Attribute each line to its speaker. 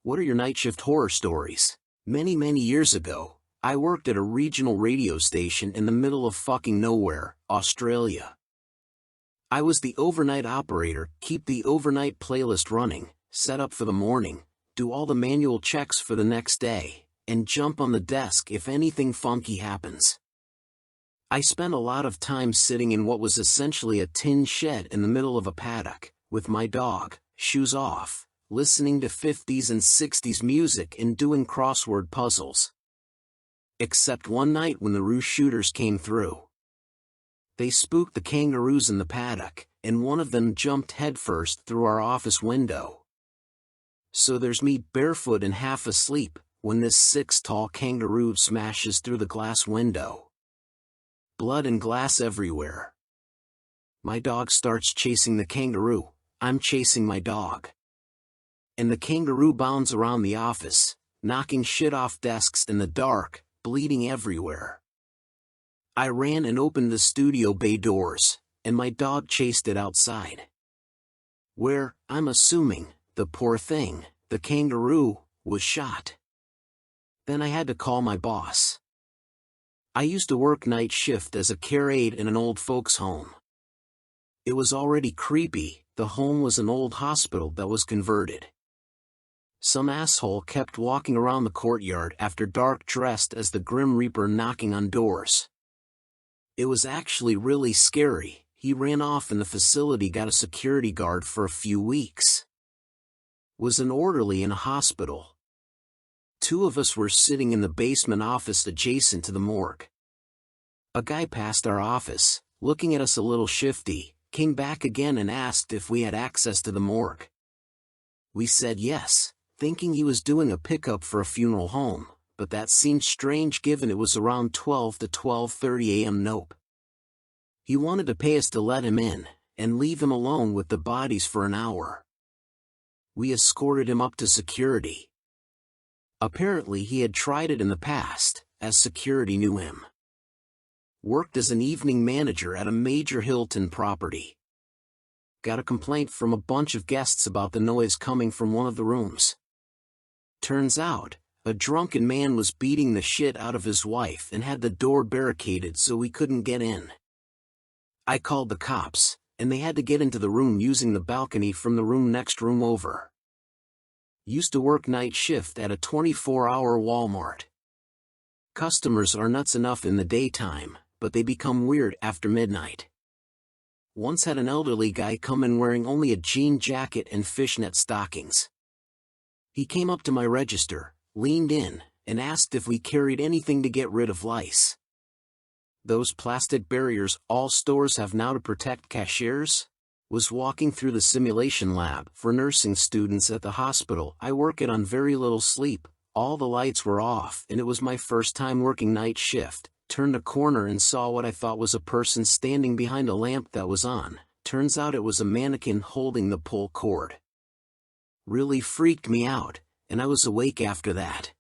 Speaker 1: What are your night shift horror stories? Many years ago, I worked at a regional radio station in the middle of fucking nowhere, Australia. I was the overnight operator, keep the overnight playlist running, set up for the morning, do all the manual checks for the next day, and jump on the desk if anything funky happens. I spent a lot of time sitting in what was essentially a tin shed in the middle of a paddock, with my dog, shoes off, listening to 50s and 60s music and doing crossword puzzles. Except one night when the roo shooters came through. They spooked the kangaroos in the paddock, and one of them jumped headfirst through our office window. So there's me barefoot and half asleep, when this 6-tall kangaroo smashes through the glass window. Blood and glass everywhere. My dog starts chasing the kangaroo, I'm chasing my dog. And the kangaroo bounds around the office, knocking shit off desks in the dark, bleeding everywhere. I ran and opened the studio bay doors, and my dog chased it outside. Where, I'm assuming, the poor thing, the kangaroo, was shot. Then I had to call my boss. I used to work night shift as a care aide in an old folks' home. It was already creepy, the home was an old hospital that was converted. Some asshole kept walking around the courtyard after dark dressed as the Grim Reaper knocking on doors. It was actually really scary. He ran off and the facility got a security guard for a few weeks. Was an orderly in a hospital. 2 of us were sitting in the basement office adjacent to the morgue. A guy passed our office, looking at us a little shifty, came back again and asked if we had access to the morgue. We said yes, thinking he was doing a pickup for a funeral home, but that seemed strange given it was around 12 to 12:30 a.m. Nope. He wanted to pay us to let him in, and leave him alone with the bodies for an hour. We escorted him up to security. Apparently he had tried it in the past, as security knew him. Worked as an evening manager at a major Hilton property. Got a complaint from a bunch of guests about the noise coming from one of the rooms. Turns out, a drunken man was beating the shit out of his wife and had the door barricaded so we couldn't get in. I called the cops, and they had to get into the room using the balcony from the next room over. Used to work night shift at a 24-hour Walmart. Customers are nuts enough in the daytime, but they become weird after midnight. Once had an elderly guy come in wearing only a jean jacket and fishnet stockings. He came up to my register, leaned in, and asked if we carried anything to get rid of lice. Those plastic barriers all stores have now to protect cashiers? Was walking through the simulation lab for nursing students at the hospital I work at on very little sleep. All the lights were off and it was my first time working night shift. Turned a corner and saw what I thought was a person standing behind a lamp that was on. Turns out it was a mannequin holding the pull cord. Really freaked me out, and I was awake after that.